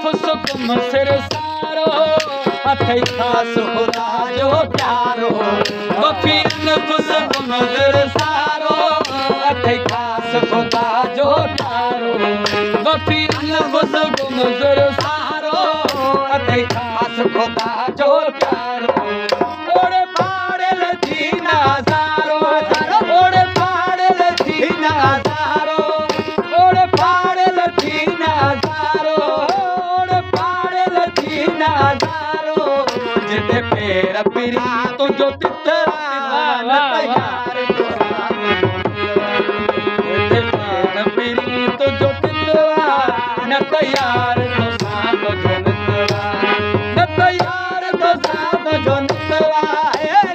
फुसकुम सिर सारो अथई खास खुदा जो प्यारो वफीन फुसकुम सिर सारो अथई खास खुदा जो प्यारो वफीन फुसकुम सिर सारो अथई खास खुदा जो प्यारो ओड़े पाड़ल थी नाज़ारो ओड़े पाड़ल थी नाज़ारो ओड़े पाड़ल थी नाज़ारो ओड़े पाड़ल थी नाज़ारो जिते पेर पिरी तुंहिंजो तितरा न तयार जिते पेर पिरी तुंहिंजो तितरा न तयार तो साथ जो नितरा न तयार तो साथ जो नितरा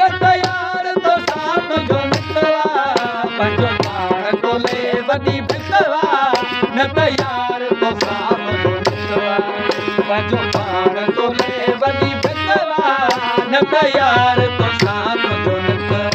न तयार तो साथ जो नितरा पंहिंजो पाण तोले वॾी भितवा न तयार तो साथ जो नितरा पंहिंजो पाण तोले वॾी भितवा न तयार तो साथ जो नितरा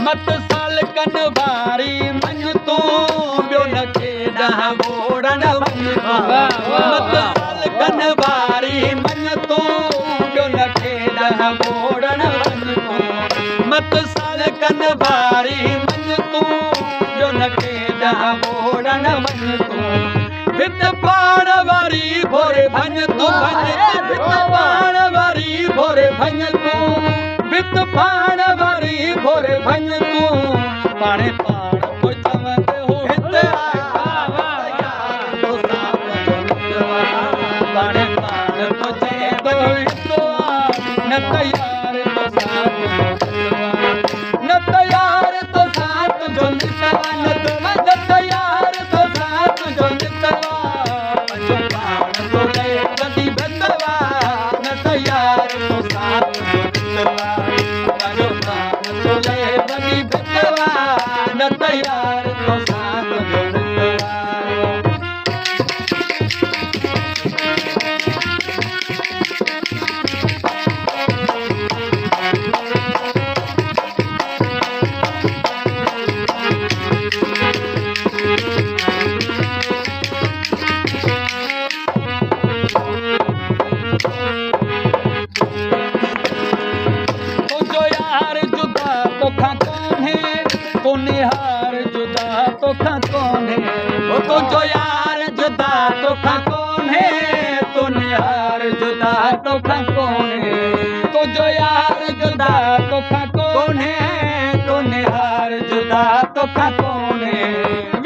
मत साल कन बारी मन तू ॿियो न केॾां वोड़ण वञ मत साल कन बारी मन तू ॿियो न केॾां वोड़ण वञ मत साल कन बारी मन तू ॿियो न केॾां वोड़ण वञ भित पाण वारी भोरे भञ तूं भित पाण वारी भोरे भञ तूं भित पाण वारी भोरे भञ तूं पाणे पाण को चवंदे हो हित पाणे पाण को चवंदे हो हित न तयार तो साथ न तयार तो साथ जो नितवा न तयार तो साथ जो नितवा पंहिंजो पाण तो ले वॾी भितवा न तयार तो साथ जो नितवा पंहिंजो पाण तो ले वॾी भितवा न तयार तो साथ जो नितवा तुंहिंजो यार जुदा तोखां कोन्हे तो निहार जुदा तोखां कोन्हे तुंहिंजो यार जुदा तोखां कोन्हे तो निहार जुदा तोखां कोन्हे तुंहिंजो यार जुदा तोखां कोन्हे तो निहार जुदा तोखां कोन्हे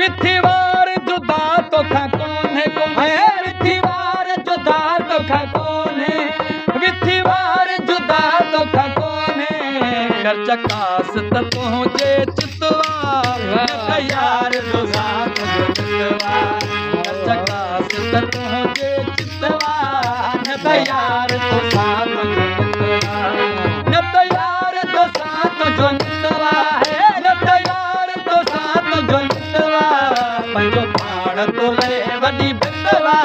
विथिवार जुदा तोखां कोन्हे विथिवार जुदा तोखां कोन्हे विथिवार जुदा तोखां कोन्हे कर चकास त तुंहिंजे चितवा न तयार तो साथ जो नितवा कर चकास त तुंहिंजे चितवा न तयार तो साथ जो नितवा न तयार तो साथ जो नितवा न तयार तो साथ जो नितवा पंहिंजो पाण तो ले वॾी भितवा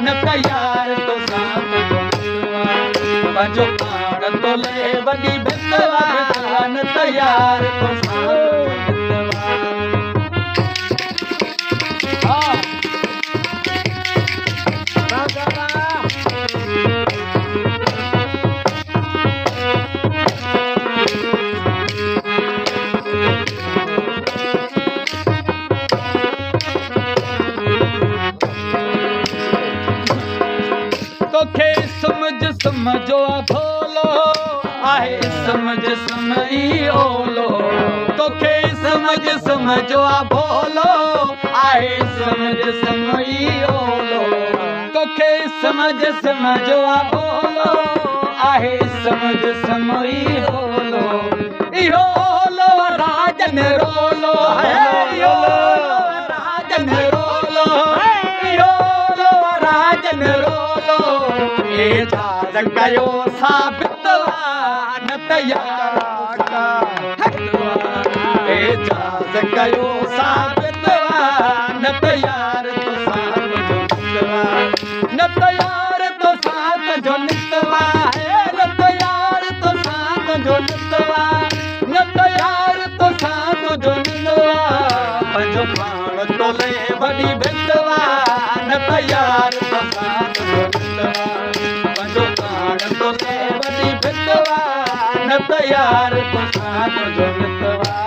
न तयार तो साथ जो नितवा पंहिंजो पाण तो ले वॾी भितवा न तयार तो साथ जो नितवा तोखे समझो भोलो आहे समझी ओलो तोखे समझो भोलो आहे समझी ओलो तोखे समझो भोलो आहे समझी ओलो इहो ओलो राजन रोलो इहो राजन रोलो इहो राजन रोलो एजाज़ कयो साबित न तयार एजाज़ कयो साबितवा न तयार तो साथ जो नितवा न तयार तो साथ जो नितवा है न तयार तो साथ जो नितवा न तयार तो साथ जो नितवा पंजो प्राण तो ले बड़ी भितवा न तयार तो साथ जो नितवा पंजो प्राण तो ले बड़ी भितवा न तयार तो साथ जो नितवा।